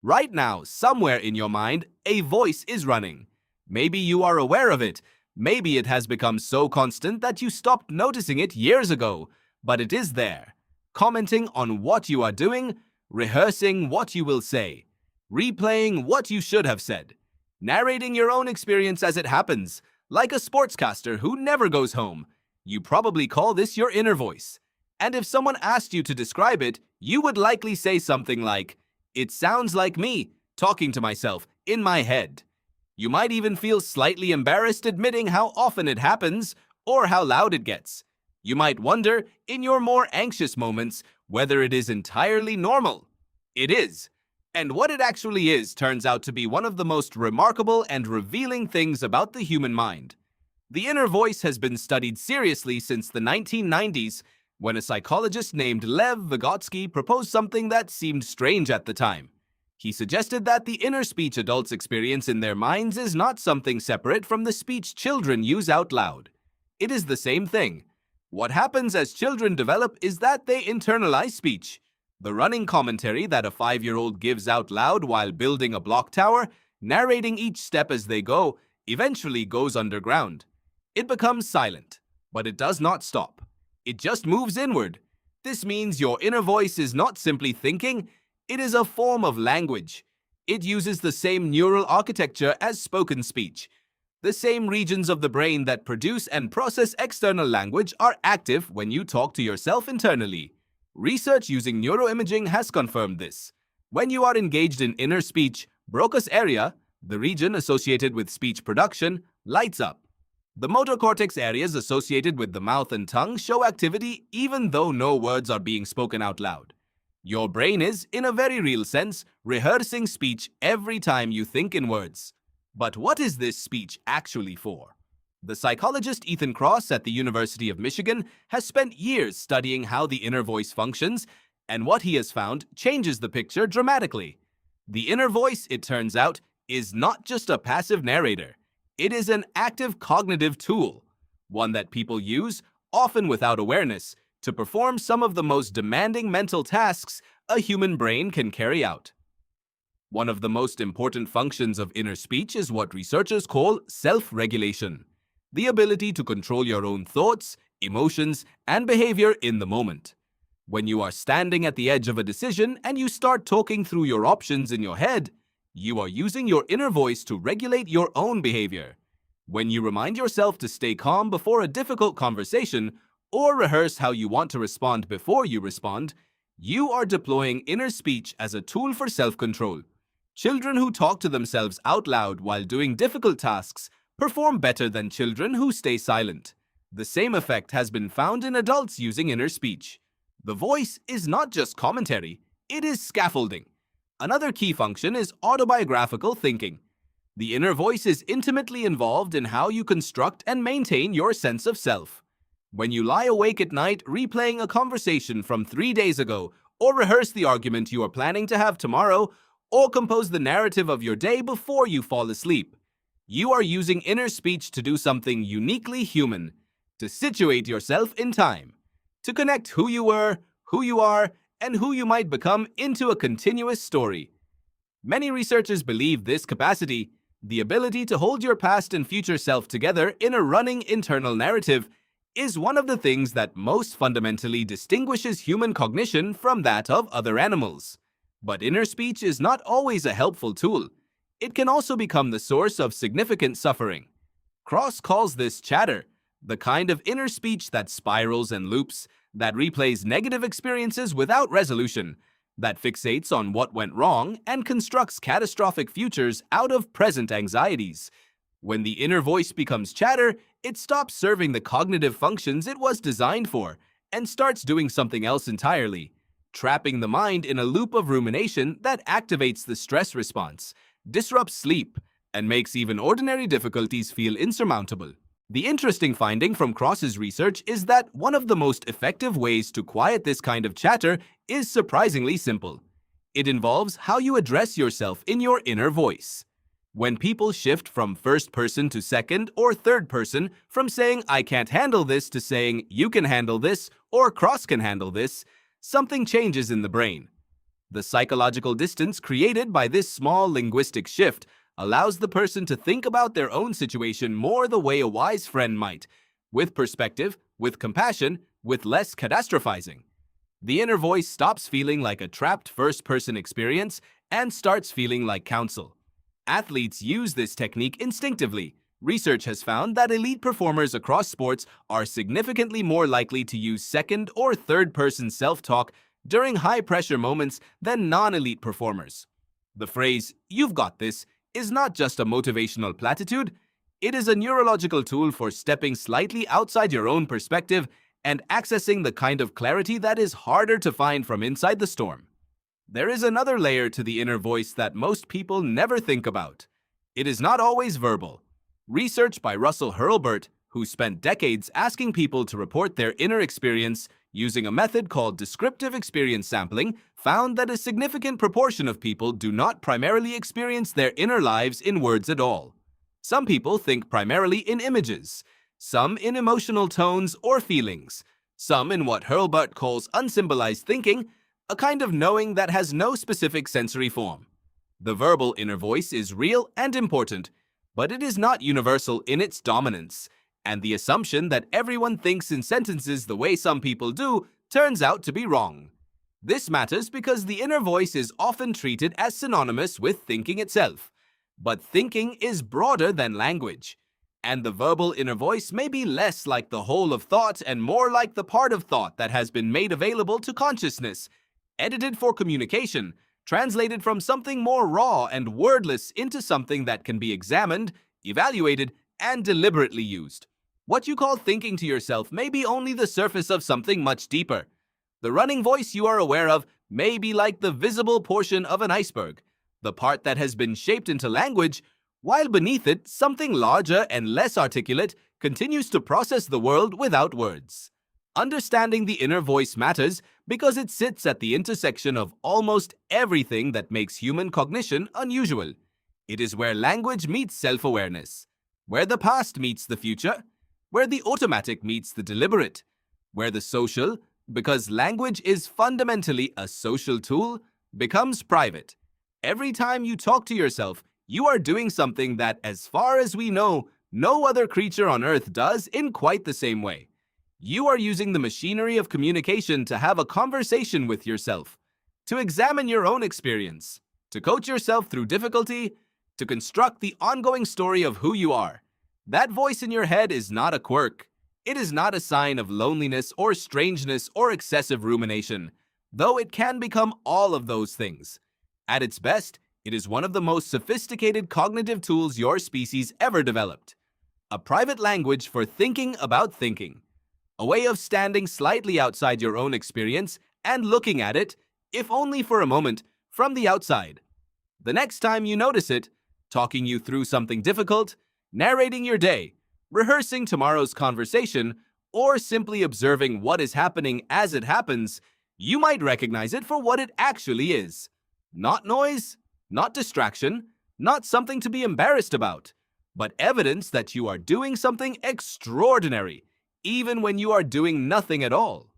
Right now, somewhere in your mind, a voice is running. Maybe you are aware of it. Maybe it has become so constant that you stopped noticing it years ago. But it is there, commenting on what you are doing, rehearsing what you will say, replaying what you should have said, narrating your own experience as it happens, like a sportscaster who never goes home. You probably call this your inner voice. And if someone asked you to describe it, you would likely say something like, "It sounds like me, talking to myself, in my head." You might even feel slightly embarrassed admitting how often it happens or how loud it gets. You might wonder, in your more anxious moments, whether it is entirely normal. It is. And what it actually is turns out to be one of the most remarkable and revealing things about the human mind. The inner voice has been studied seriously since the 1990s, when a psychologist named Lev Vygotsky proposed something that seemed strange at the time. He suggested that the inner speech adults experience in their minds is not something separate from the speech children use out loud. It is the same thing. What happens as children develop is that they internalize speech. The running commentary that a 5-year-old gives out loud while building a block tower, narrating each step as they go, eventually goes underground. It becomes silent, but it does not stop. It just moves inward. This means your inner voice is not simply thinking, it is a form of language. It uses the same neural architecture as spoken speech. The same regions of the brain that produce and process external language are active when you talk to yourself internally. Research using neuroimaging has confirmed this. When you are engaged in inner speech, Broca's area, the region associated with speech production, lights up. The motor cortex areas associated with the mouth and tongue show activity even though no words are being spoken out loud. Your brain is, in a very real sense, rehearsing speech every time you think in words. But what is this speech actually for? The psychologist Ethan Kross at the University of Michigan has spent years studying how the inner voice functions, and what he has found changes the picture dramatically. The inner voice, it turns out, is not just a passive narrator. It is an active cognitive tool, one that people use, often without awareness, to perform some of the most demanding mental tasks a human brain can carry out. One of the most important functions of inner speech is what researchers call self-regulation, the ability to control your own thoughts, emotions, and behavior in the moment. When you are standing at the edge of a decision and you start talking through your options in your head, you are using your inner voice to regulate your own behavior. When you remind yourself to stay calm before a difficult conversation or rehearse how you want to respond before you respond, you are deploying inner speech as a tool for self-control. Children who talk to themselves out loud while doing difficult tasks perform better than children who stay silent. The same effect has been found in adults using inner speech. The voice is not just commentary, it is scaffolding. Another key function is autobiographical thinking. The inner voice is intimately involved in how you construct and maintain your sense of self. When you lie awake at night replaying a conversation from 3 days ago, or rehearse the argument you are planning to have tomorrow, or compose the narrative of your day before you fall asleep, you are using inner speech to do something uniquely human, to situate yourself in time, to connect who you were, who you are, and who you might become into a continuous story. Many researchers believe this capacity, the ability to hold your past and future self together in a running internal narrative, is one of the things that most fundamentally distinguishes human cognition from that of other animals. But inner speech is not always a helpful tool. It can also become the source of significant suffering. Kross calls this chatter, the kind of inner speech that spirals and loops, that replays negative experiences without resolution, that fixates on what went wrong and constructs catastrophic futures out of present anxieties. When the inner voice becomes chatter, it stops serving the cognitive functions it was designed for and starts doing something else entirely, trapping the mind in a loop of rumination that activates the stress response, disrupts sleep, and makes even ordinary difficulties feel insurmountable. The interesting finding from Kross's research is that one of the most effective ways to quiet this kind of chatter is surprisingly simple. It involves how you address yourself in your inner voice. When people shift from first person to second or third person, from saying "I can't handle this" to saying "you can handle this" or "Kross can handle this," something changes in the brain. The psychological distance created by this small linguistic shift allows the person to think about their own situation more the way a wise friend might, with perspective, with compassion, with less catastrophizing. The inner voice stops feeling like a trapped first-person experience and starts feeling like counsel. Athletes use this technique instinctively. Research has found that elite performers across sports are significantly more likely to use second or third-person self-talk during high-pressure moments than non-elite performers. The phrase, "you've got this," is not just a motivational platitude. It is a neurological tool for stepping slightly outside your own perspective and accessing the kind of clarity that is harder to find from inside the storm. There is another layer to the inner voice that most people never think about. It is not always verbal. Research by Russell Hurlburt, who spent decades asking people to report their inner experience using a method called descriptive experience sampling, found that a significant proportion of people do not primarily experience their inner lives in words at all. Some people think primarily in images, some in emotional tones or feelings, some in what Hurlburt calls unsymbolized thinking, a kind of knowing that has no specific sensory form. The verbal inner voice is real and important, but it is not universal in its dominance, and the assumption that everyone thinks in sentences the way some people do turns out to be wrong. This matters because the inner voice is often treated as synonymous with thinking itself. But thinking is broader than language, and the verbal inner voice may be less like the whole of thought and more like the part of thought that has been made available to consciousness, edited for communication, translated from something more raw and wordless into something that can be examined, evaluated, and deliberately used. What you call thinking to yourself may be only the surface of something much deeper. The running voice you are aware of may be like the visible portion of an iceberg, the part that has been shaped into language, while beneath it, something larger and less articulate continues to process the world without words. Understanding the inner voice matters because it sits at the intersection of almost everything that makes human cognition unusual. It is where language meets self-awareness, where the past meets the future, where the automatic meets the deliberate, where the social, because language is fundamentally a social tool, becomes private. Every time you talk to yourself, you are doing something that, as far as we know, no other creature on Earth does in quite the same way. You are using the machinery of communication to have a conversation with yourself, to examine your own experience, to coach yourself through difficulty, to construct the ongoing story of who you are. That voice in your head is not a quirk. It is not a sign of loneliness or strangeness or excessive rumination, though it can become all of those things. At its best, it is one of the most sophisticated cognitive tools your species ever developed. A private language for thinking about thinking. A way of standing slightly outside your own experience and looking at it, if only for a moment, from the outside. The next time you notice it, talking you through something difficult, narrating your day, rehearsing tomorrow's conversation, or simply observing what is happening as it happens, you might recognize it for what it actually is. Not noise, not distraction, not something to be embarrassed about, but evidence that you are doing something extraordinary, even when you are doing nothing at all.